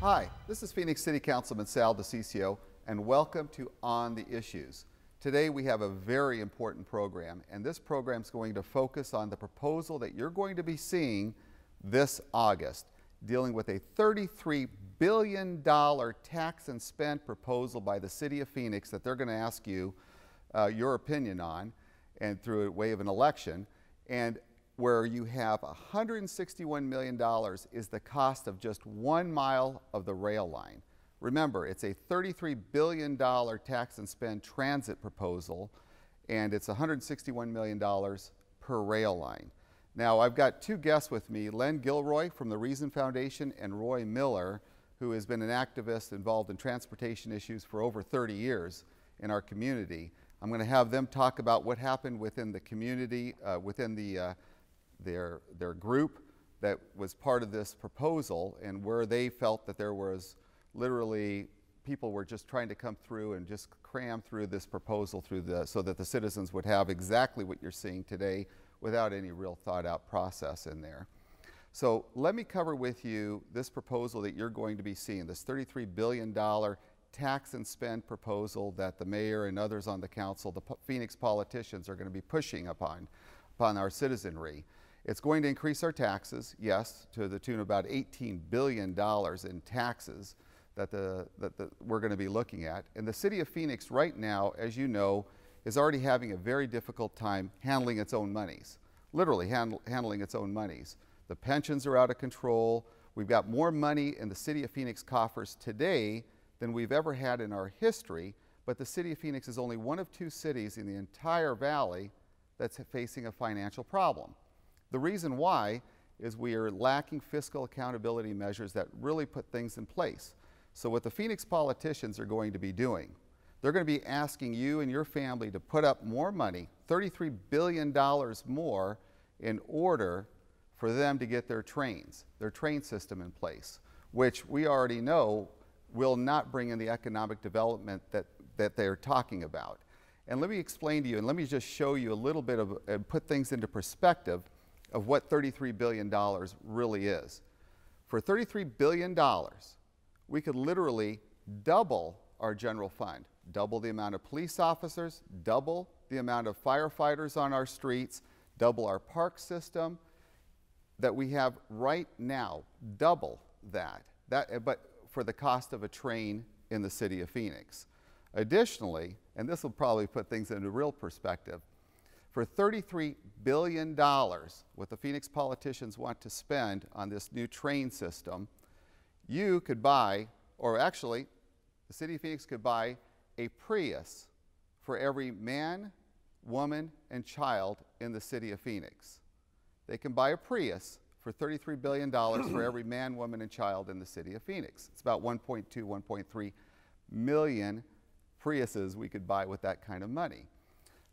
Hi, this is Phoenix City Councilman Sal DiCiccio, and welcome to On the Issues. Today we have a very important program, and this program is going to focus on the proposal that you're going to be seeing this August, dealing with a $33 billion tax and spend proposal by the City of Phoenix that they're going to ask you your opinion on, and through a way of an election, and where you have $161 million is the cost of just 1 mile of the rail line. Remember, it's a $33 billion tax and spend transit proposal, and it's $161 million per rail line. Now, I've got two guests with me, Leonard Gilroy from the Reason Foundation and Roy Miller, who has been an activist involved in transportation issues for over 30 years in our community. I'm going to have them talk about what happened within the community, within their group that was part of this proposal, and where they felt that there was literally people were just trying to come through and just cram through this proposal so that the citizens would have exactly what you're seeing today without any real thought out process in there. So let me cover with you this proposal that you're going to be seeing, this $33 billion tax and spend proposal that the mayor and others on the council, the Phoenix politicians, are going to be pushing upon our citizenry. It's going to increase our taxes, yes, to the tune of about $18 billion in taxes that we're going to be looking at. And the City of Phoenix right now, as you know, is already having a very difficult time handling its own monies, literally handling its own monies. The pensions are out of control. We've got more money in the City of Phoenix coffers today than we've ever had in our history, but the City of Phoenix is only one of two cities in the entire valley that's facing a financial problem. The reason why is we are lacking fiscal accountability measures that really put things in place. So what the Phoenix politicians are going to be doing, they're going to be asking you and your family to put up more money, $33 billion more, in order for them to get their train system in place, which we already know will not bring in the economic development that they're talking about. And let me explain to you, and let me just show you a little bit of, and put things into perspective of what $33 billion really is. For $33 billion, we could literally double our general fund, double the amount of police officers, double the amount of firefighters on our streets, double our park system that we have right now, double that, but for the cost of a train in the City of Phoenix. Additionally, and this will probably put things into real perspective, for $33 billion, what the Phoenix politicians want to spend on this new train system, you could buy, or actually, the City of Phoenix could buy a Prius for every man, woman, and child in the City of Phoenix. They can buy a Prius for $33 billion for every man, woman, and child in the City of Phoenix. It's about 1.2, 1.3 million Priuses we could buy with that kind of money.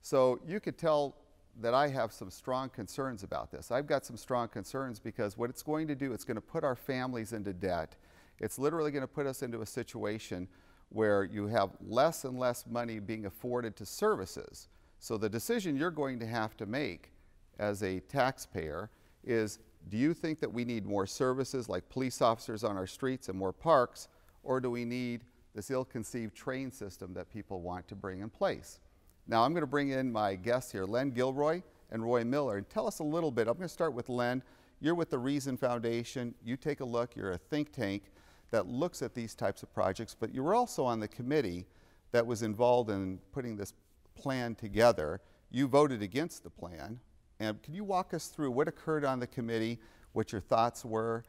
So you could tell that I have some strong concerns about this. I've got some strong concerns because what it's going to do, it's going to put our families into debt. It's literally going to put us into a situation where you have less and less money being afforded to services. So the decision you're going to have to make as a taxpayer is, do you think that we need more services like police officers on our streets and more parks, or do we need this ill-conceived train system that people want to bring in place? Now I'm going to bring in my guests here, Len Gilroy and Roy Miller, and tell us a little bit. I'm going to start with Len. You're with the Reason Foundation. You take a look. You're a think tank that looks at these types of projects, but you were also on the committee that was involved in putting this plan together. You voted against the plan. And can you walk us through what occurred on the committee, what your thoughts were,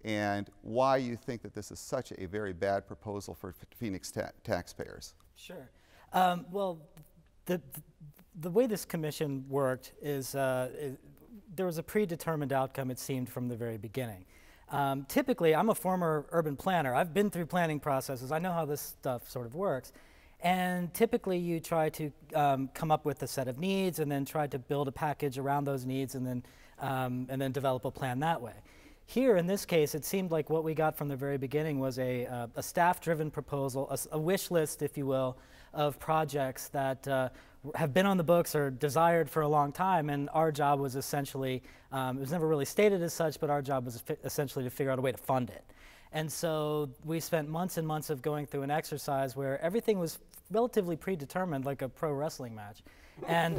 and why you think that this is such a very bad proposal for Phoenix taxpayers? Sure. Well, the way this commission worked is there was a predetermined outcome, it seemed, from the very beginning. Typically, I'm a former urban planner. I've been through planning processes. I know how this stuff sort of works. And typically, you try to come up with a set of needs and then try to build a package around those needs and then develop a plan that way. Here, in this case, it seemed like what we got from the very beginning was a staff-driven proposal, a wish list, if you will, of projects that have been on the books or desired for a long time, and our job was essentially, it was never really stated as such, but our job was essentially to figure out a way to fund it. And so we spent months and months of going through an exercise where everything was relatively predetermined, like a pro wrestling match. And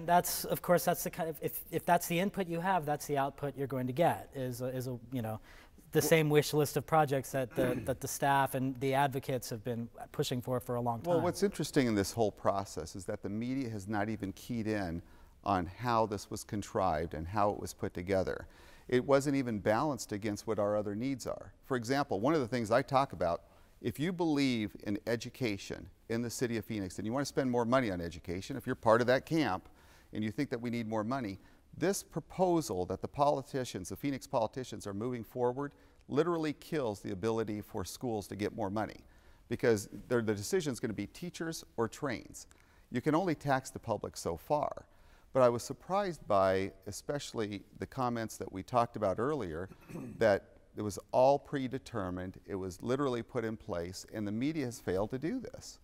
that's, of course, that's the kind of, if that's the input you have, that's the output you're going to get, is a you know, the same wish list of projects that the staff and the advocates have been pushing for a long time. Well, what's interesting in this whole process is that the media has not even keyed in on how this was contrived and how it was put together. It wasn't even balanced against what our other needs are. For example, one of the things I talk about, if you believe in education in the city of Phoenix and you want to spend more money on education, if you're part of that camp and you think that we need more money, this proposal that the politicians, the Phoenix politicians, are moving forward literally kills the ability for schools to get more money, because the decision is going to be teachers or trains. You can only tax the public so far. But I was surprised by especially the comments that we talked about earlier, that it was all predetermined, it was literally put in place, and the media has failed to do this.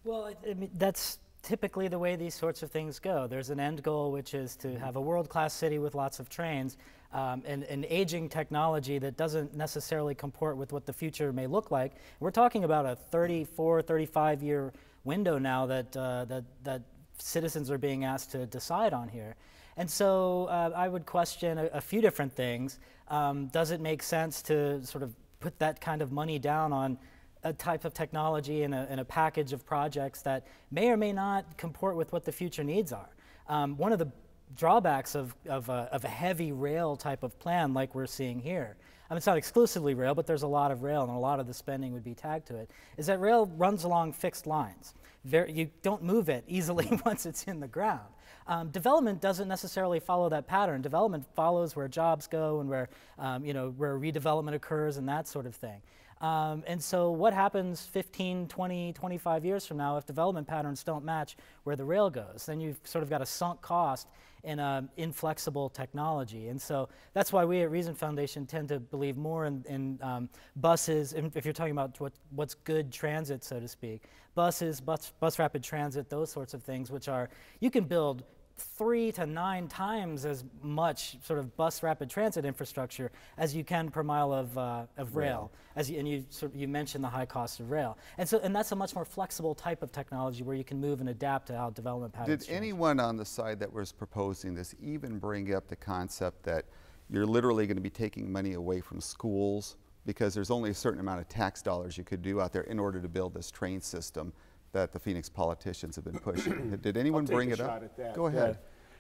Well, I mean, that's typically the way these sorts of things go. There's an end goal, which is to have a world-class city with lots of trains, and an aging technology that doesn't necessarily comport with what the future may look like. We're talking about a 34, 35-year window now that citizens are being asked to decide on here. And so I would question a few different things. Does it make sense to sort of put that kind of money down on a type of technology and a package of projects that may or may not comport with what the future needs are? One of the drawbacks of a heavy rail type of plan like we're seeing here, I mean, it's not exclusively rail, but there's a lot of rail and a lot of the spending would be tagged to it, is that rail runs along fixed lines. You don't move it easily once it's in the ground. Development doesn't necessarily follow that pattern. Development follows where jobs go and where, where redevelopment occurs and that sort of thing. And so what happens 15, 20, 25 years from now if development patterns don't match where the rail goes? Then you've sort of got a sunk cost in inflexible technology. And so that's why we at Reason Foundation tend to believe more in buses, if you're talking about what's good transit, so to speak. Buses, bus rapid transit, those sorts of things, which are, you can build 3 to 9 times as much sort of bus rapid transit infrastructure as you can per mile of rail. And you mentioned the high cost of rail. And that's a much more flexible type of technology where you can move and adapt to how development patterns change. Did anyone on the side that was proposing this even bring up the concept that you're literally going to be taking money away from schools because there's only a certain amount of tax dollars you could do out there in order to build this train system that the Phoenix politicians have been pushing? Did anyone bring it up? Go ahead.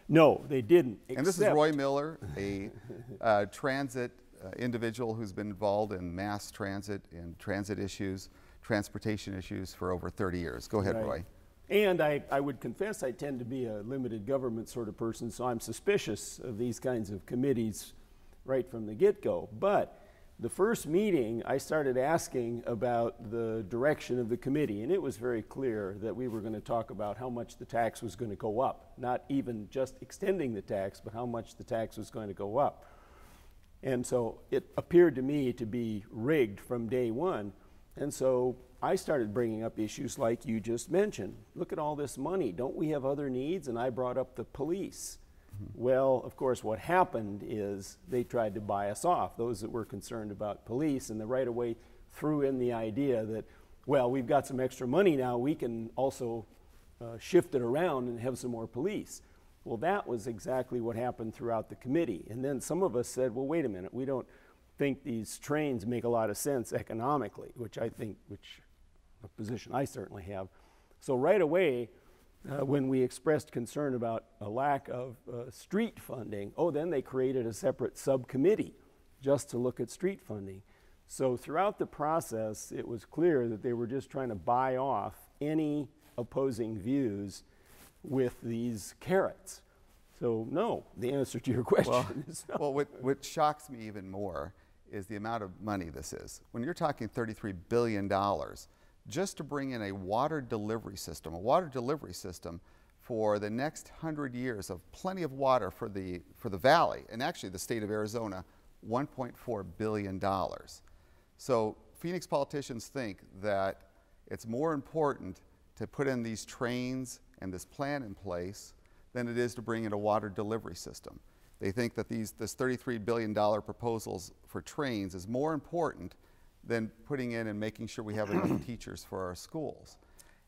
No, they didn't. And this is Roy Miller, a transit individual who's been involved in mass transit and transit issues, transportation issues for over 30 years. Go ahead, Right. Roy. And I would confess I tend to be a limited government sort of person, so I'm suspicious of these kinds of committees right from the get-go. But the first meeting, I started asking about the direction of the committee, and it was very clear that we were going to talk about how much the tax was going to go up, not even just extending the tax, but how much the tax was going to go up. And so it appeared to me to be rigged from day one, and so I started bringing up issues like you just mentioned. Look at all this money. Don't we have other needs? And I brought up the police. Well, of course, what happened is they tried to buy us off, those that were concerned about police, and they right away threw in the idea that, well, we've got some extra money now, we can also shift it around and have some more police. Well, that was exactly what happened throughout the committee. And then some of us said, well, wait a minute, we don't think these trains make a lot of sense economically, which a position I certainly have. So right away, when we expressed concern about a lack of street funding, then they created a separate subcommittee just to look at street funding. So throughout the process, it was clear that they were just trying to buy off any opposing views with these carrots. So no, the answer to your question is no. Well, what shocks me even more is the amount of money this is. When you're talking $33 billion, just to bring in a water delivery system for the next 100 years of plenty of water for the valley, and actually the state of Arizona, $1.4 billion. So Phoenix politicians think that it's more important to put in these trains and this plan in place than it is to bring in a water delivery system. They think that this $33 billion proposals for trains is more important than putting in and making sure we have enough teachers for our schools.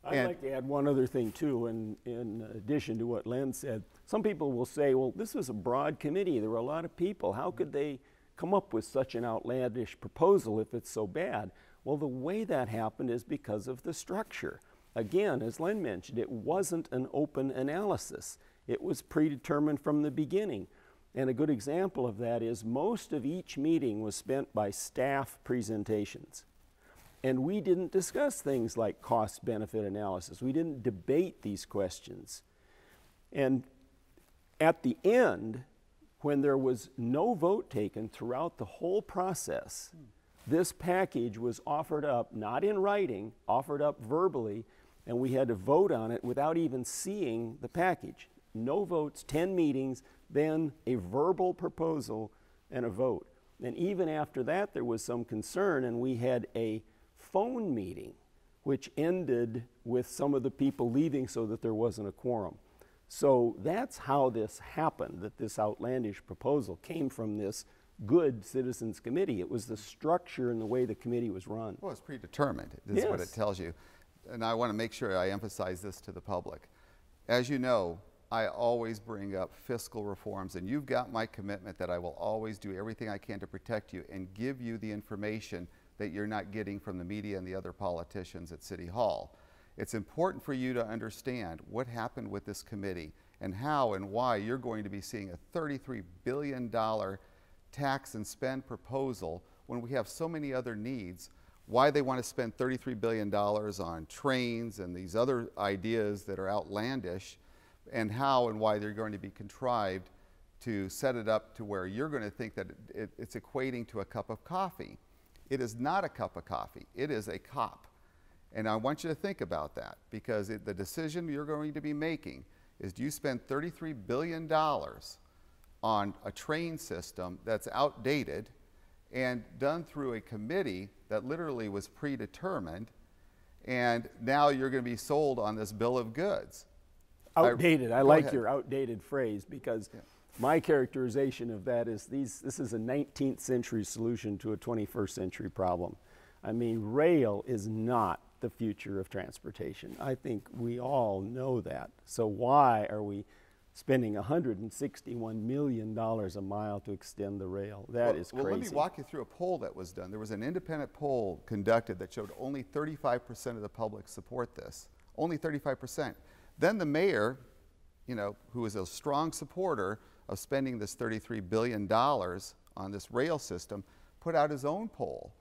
I'd like to add one other thing too, in addition to what Len said. Some people will say, well, this was a broad committee. There were a lot of people. How could they come up with such an outlandish proposal if it's so bad? Well, the way that happened is because of the structure. Again, as Len mentioned, it wasn't an open analysis. It was predetermined from the beginning. And a good example of that is most of each meeting was spent by staff presentations. And we didn't discuss things like cost-benefit analysis. We didn't debate these questions. And at the end, when there was no vote taken throughout the whole process, this package was offered up, not in writing, offered up verbally, and we had to vote on it without even seeing the package. No votes, 10 meetings, then a verbal proposal and a vote. And even after that, there was some concern, and we had a phone meeting, which ended with some of the people leaving so that there wasn't a quorum. So that's how this happened, that this outlandish proposal came from this good citizens committee. It was the structure and the way the committee was run. Well, it's predetermined, is what it tells you. And I want to make sure I emphasize this to the public. As you know, I always bring up fiscal reforms, and you've got my commitment that I will always do everything I can to protect you and give you the information that you're not getting from the media and the other politicians at City Hall. It's important for you to understand what happened with this committee and how and why you're going to be seeing a $33 billion tax and spend proposal when we have so many other needs, why they want to spend $33 billion on trains and these other ideas that are outlandish, and how and why they're going to be contrived to set it up to where you're going to think that it's equating to a cup of coffee. It is not a cup of coffee. It is a cop. And I want you to think about that, because the decision you're going to be making is, do you spend $33 billion on a train system that's outdated and done through a committee that literally was predetermined, and now you're going to be sold on this bill of goods? Outdated. I like your outdated phrase, because my characterization of that is this is a 19th century solution to a 21st century problem. I mean, rail is not the future of transportation. I think we all know that. So why are we spending $161 million a mile to extend the rail? That is crazy. Well, let me walk you through a poll that was done. There was an independent poll conducted that showed only 35% of the public support this. Only 35%. Then the mayor, you know, who is a strong supporter of spending this $33 billion on this rail system, put out his own poll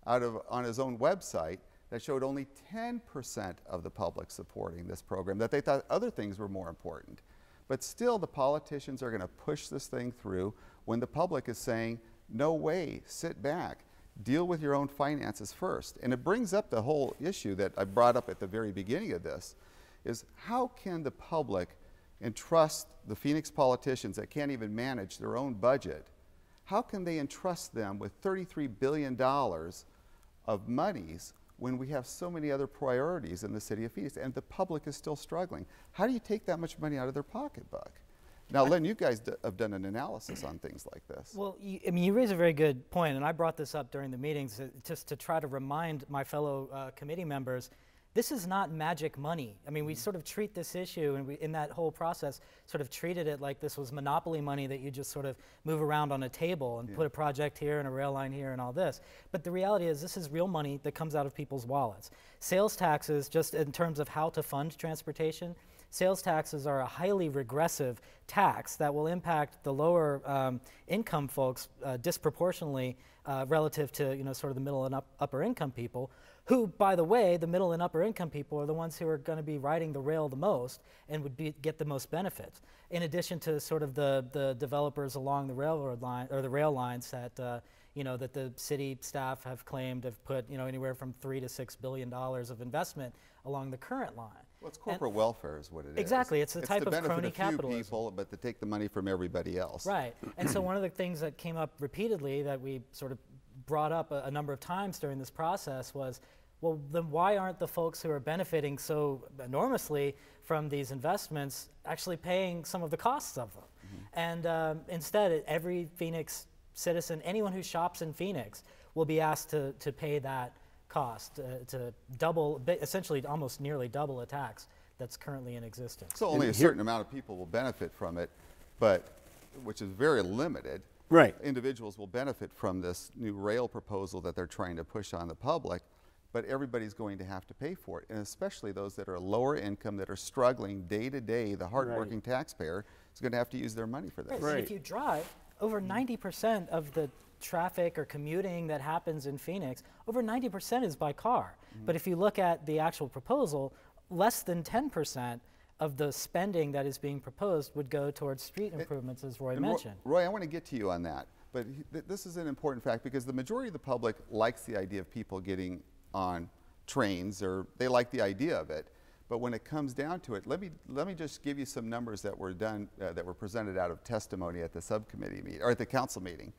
on his own website that showed only 10% of the public supporting this program, that they thought other things were more important. But still, the politicians are going to push this thing through when the public is saying, no way, sit back, deal with your own finances first. And it brings up the whole issue that I brought up at the very beginning of this, is how can the public entrust the Phoenix politicians that can't even manage their own budget? How can they entrust them with $33 billion of monies when we have so many other priorities in the city of Phoenix and the public is still struggling? How do you take that much money out of their pocketbook? Now, Len, you guys have done an analysis on things like this. Well, I mean, you raise a very good point, and I brought this up during the meetings just to try to remind my fellow committee members, this is not magic money. I mean, we sort of treat this issue, and we, in that whole process, sort of treated it like this was monopoly money that you just sort of move around on a table and put a project here and a rail line here and all this. But the reality is this is real money that comes out of people's wallets. Sales taxes, just in terms of how to fund transportation, sales taxes are a highly regressive tax that will impact the lower income folks disproportionately relative to, you know, sort of the middle and upper income people, who, by the way, the middle and upper income people are the ones who are going to be riding the rail the most and would get the most benefits. In addition to sort of the developers along the railroad line or the rail lines that you know, that the city staff have claimed have put, you know, anywhere from $3 to $6 billion of investment along the current line. Well, it's corporate welfare is what it is. Exactly, it's the type of crony capitalism. It's the benefit of few people, but to take the money from everybody else. Right, and so one of the things that came up repeatedly that we sort of brought up a number of times during this process was, well, then why aren't the folks who are benefiting so enormously from these investments actually paying some of the costs of them? And instead, every Phoenix citizen, anyone who shops in Phoenix, will be asked to pay that cost, to double, essentially almost nearly double a tax that's currently in existence. So only a certain amount of people will benefit from it, but which is very limited. Right. Individuals will benefit from this new rail proposal that they're trying to push on the public, but everybody's going to have to pay for it, and especially those that are lower income, that are struggling day to day. The hardworking taxpayer is going to have to use their money for this. Right. And if you drive, over 90% of the traffic or commuting that happens in Phoenix, over 90% is by car. But if you look at the actual proposal, less than 10% of the spending that is being proposed would go towards street improvements, as Roy mentioned. Roy, I want to get to you on that, but this is an important fact, because the majority of the public likes the idea of people getting on trains, or they like the idea of it. But when it comes down to it, let me just give you some numbers that were done, that were presented out of testimony at the subcommittee meeting, or at the council meeting.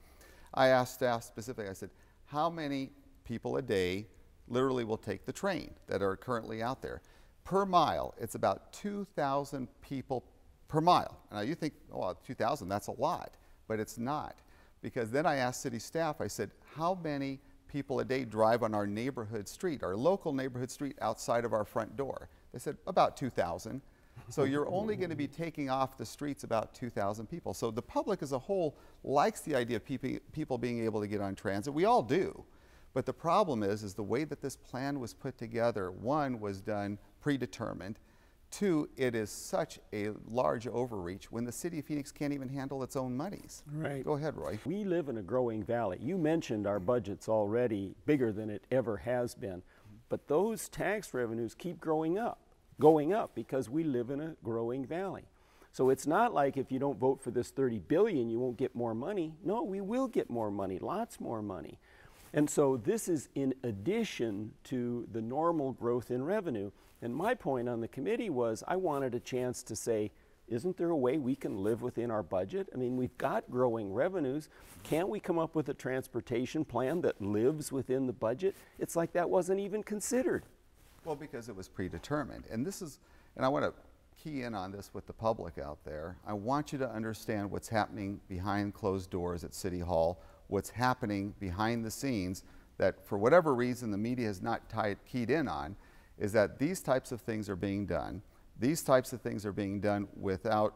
I asked staff specifically, I said, how many people a day literally will take the train that are currently out there? Per mile, it's about 2,000 people per mile. Now you think, oh, 2,000, that's a lot, but it's not. Because then I asked city staff, I said, how many people a day drive on our neighborhood street, our local neighborhood street outside of our front door? They said, about 2,000. So you're only going to be taking off the streets about 2,000 people. So the public as a whole likes the idea of people being able to get on transit. We all do. But the problem is the way that this plan was put together, one, was done predetermined. Two, it is such a large overreach when the city of Phoenix can't even handle its own monies. Right. Go ahead, Roy. We live in a growing valley. You mentioned our budget's already bigger than it ever has been. But those tax revenues keep going up because we live in a growing valley. So it's not like if you don't vote for this $30 billion, you won't get more money. No, we will get more money, lots more money. And so this is in addition to the normal growth in revenue. And my point on the committee was I wanted a chance to say, isn't there a way we can live within our budget? I mean, we've got growing revenues. Can't we come up with a transportation plan that lives within the budget? It's like that wasn't even considered. Well, because it was predetermined. And I want to key in on this with the public out there. I want you to understand what's happening behind closed doors at City Hall, what's happening behind the scenes that for whatever reason the media has not keyed in on, is that these types of things are being done. These types of things are being done without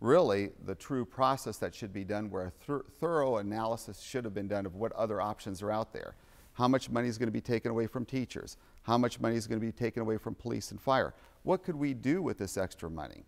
really the true process that should be done, where a thorough analysis should have been done of what other options are out there. How much money is going to be taken away from teachers? How much money is going to be taken away from police and fire? What could we do with this extra money?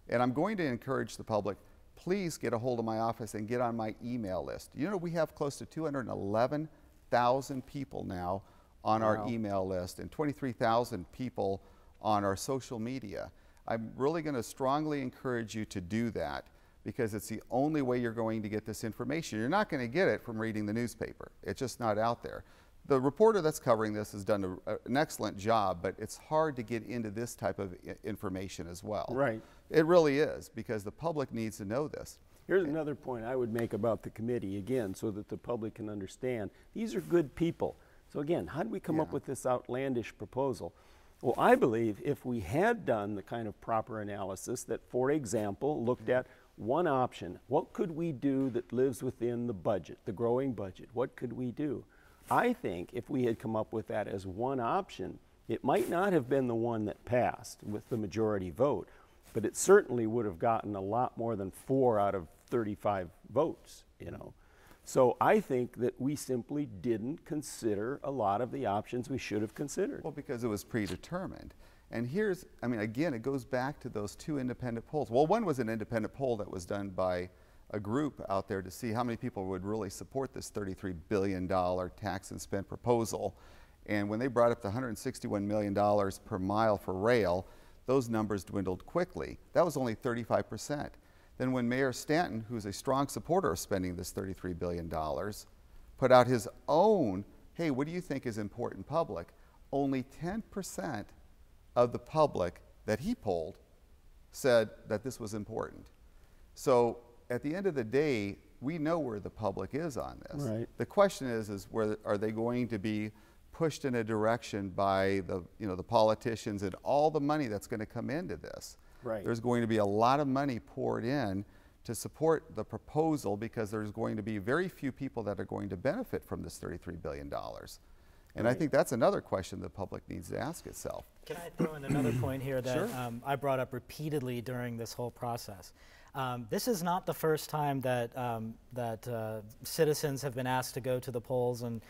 And I'm going to encourage the public, please get a hold of my office and get on my email list. You know, we have close to 211,000 people now on our email list, and 23,000 people on our social media. I'm really going to strongly encourage you to do that, because it's the only way you're going to get this information. You're not going to get it from reading the newspaper. It's just not out there. The reporter that's covering this has done an excellent job, but it's hard to get into this type of information as well. Right. It really is, because the public needs to know this. Here's another point I would make about the committee, again, so that the public can understand. These are good people. So again, how did we come up with this outlandish proposal? Well, I believe if we had done the kind of proper analysis that, for example, looked at one option, what could we do that lives within the budget, the growing budget? What could we do? I think if we had come up with that as one option, it might not have been the one that passed with the majority vote, but it certainly would have gotten a lot more than 4 out of 35 votes, you know. So I think that we simply didn't consider a lot of the options we should have considered. Well, because it was predetermined. And here's, I mean, again, it goes back to those 2 independent polls. Well, one was an independent poll that was done by a group out there to see how many people would really support this $33 billion tax and spend proposal. And when they brought up the $161 million per mile for rail, those numbers dwindled quickly. That was only 35%. Then when Mayor Stanton, who's a strong supporter of spending this $33 billion, put out his own, hey, what do you think is important public? Only 10% of the public that he polled said that this was important. So at the end of the day, we know where the public is on this. Right. The question is where are they going to be pushed in a direction by the, the politicians and all the money that's going to come into this? Right. There's going to be a lot of money poured in to support the proposal because there's going to be very few people that are going to benefit from this $33 billion. And I think that's another question the public needs to ask itself. Can I throw in another point here that Sure. I brought up repeatedly during this whole process? This is not the first time that citizens have been asked to go to the polls and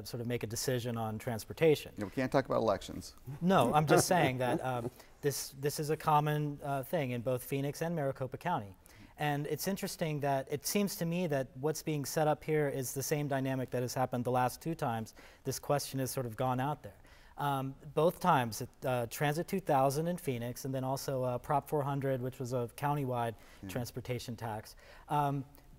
sort of make a decision on transportation. You know, we can't talk about elections. No, I'm just saying that this is a common thing in both Phoenix and Maricopa County. And it's interesting that it seems to me that what's being set up here is the same dynamic that has happened the last two times this question has sort of gone out there. Both times, Transit 2000 in Phoenix, and then also Prop 400, which was a countywide transportation tax.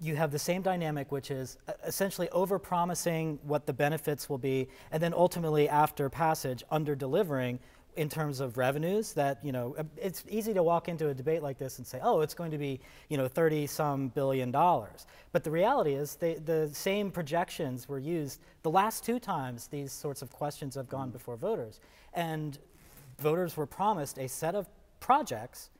You have the same dynamic, which is essentially over-promising what the benefits will be, and then ultimately, after passage, under-delivering in terms of revenues. That, you know, it's easy to walk into a debate like this and say, oh, it's going to be, you know, $30-some billion. But the reality is the same projections were used the last two times these sorts of questions have gone before voters. And voters were promised a set of projects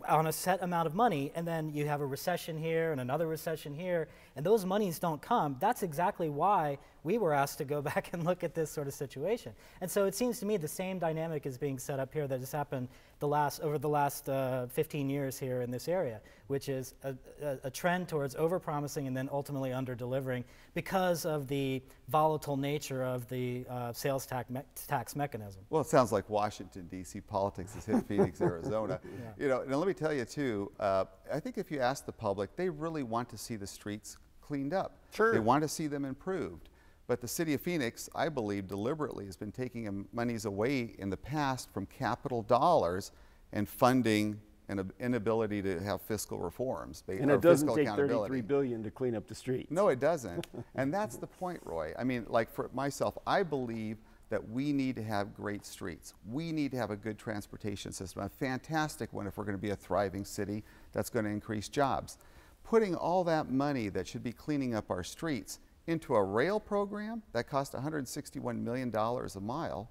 on a set amount of money, and then you have a recession here and another recession here, and those monies don't come. That's exactly why we were asked to go back and look at this sort of situation. And so it seems to me the same dynamic is being set up here that has happened over the last 15 years here in this area, which is a trend towards over-promising and then ultimately under-delivering because of the volatile nature of the sales tax mechanism. Well, it sounds like Washington, D.C. politics has hit Phoenix, Arizona. Yeah. You know, and let me tell you too, I think if you ask the public, they really want to see the streets cleaned up. Sure. They want to see them improved. But the city of Phoenix, I believe, deliberately has been taking monies away in the past from capital dollars and funding an inability to have fiscal reforms. And it doesn't take $33 billion to clean up the streets. No, it doesn't. And that's the point, Roy. I mean, like for myself, I believe that we need to have great streets. We need to have a good transportation system, a fantastic one if we're going to be a thriving city that's going to increase jobs. Putting all that money that should be cleaning up our streets into a rail program that costs $161 million a mile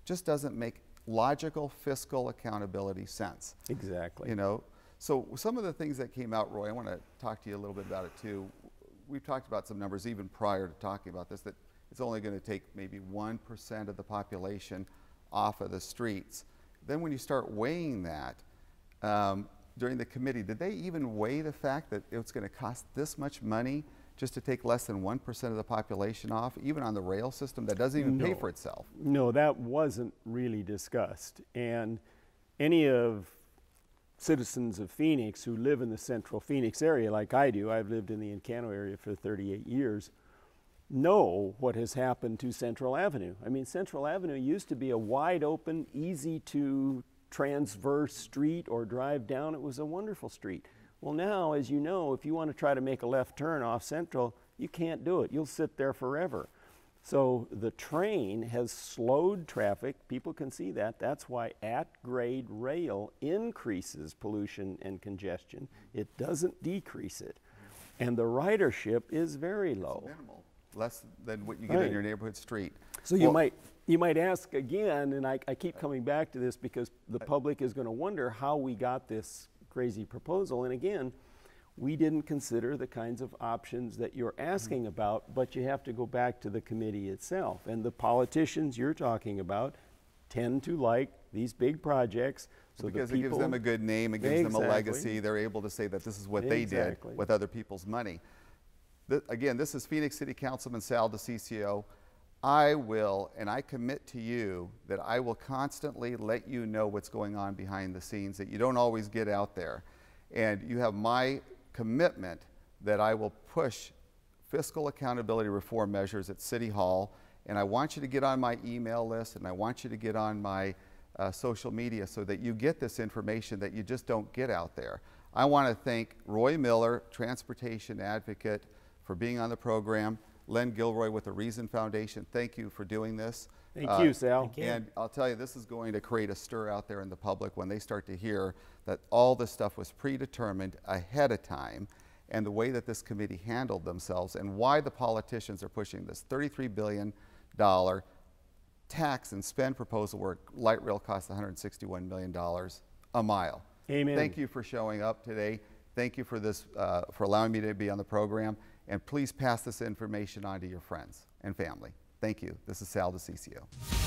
just doesn't make logical fiscal accountability sense. Exactly. You know, so some of the things that came out, Roy, I want to talk to you a little bit about it too. We've talked about some numbers even prior to talking about this, that it's only going to take maybe 1% of the population off of the streets. Then when you start weighing that, during the committee, did they even weigh the fact that it's going to cost this much money just to take less than 1% of the population off, even on the rail system that doesn't even pay for itself? No, that wasn't really discussed. And any of citizens of Phoenix who live in the central Phoenix area, like I do, I've lived in the Encano area for 38 years, know what has happened to Central Avenue. I mean, Central Avenue used to be a wide open, easy to transverse street or drive down. It was a wonderful street. Well, now, as you know, if you want to try to make a left turn off Central, you can't do it. You'll sit there forever. So the train has slowed traffic. People can see that. That's why at-grade rail increases pollution and congestion. It doesn't decrease it. And the ridership is very low. It's minimal, less than what you get in your neighborhood street. So you might ask again, and I keep coming back to this because the public is going to wonder how we got this crazy proposal. And again, we didn't consider the kinds of options that you're asking about, but you have to go back to the committee itself. And the politicians you're talking about tend to like these big projects. So because it gives them a good name, it gives them a legacy. They're able to say that this is what they did with other people's money. Again, this is Phoenix City Councilman Sal DiCiccio. I will, and I commit to you that I will constantly let you know what's going on behind the scenes that you don't always get out there. And you have my commitment that I will push fiscal accountability reform measures at City Hall. And I want you to get on my email list, and I want you to get on my social media so that you get this information that you just don't get out there. I want to thank Roy Miller, transportation advocate, for being on the program. Len Gilroy with the Reason Foundation, thank you for doing this. Thank you, Sal. Thank you. And I'll tell you, this is going to create a stir out there in the public when they start to hear that all this stuff was predetermined ahead of time, and the way that this committee handled themselves, and why the politicians are pushing this $33 billion tax and spend proposal where light rail costs $161 million a mile. Amen. Thank you for showing up today. Thank you for this, for allowing me to be on the program, and please pass this information on to your friends and family. Thank you. This is Sal DiCiccio.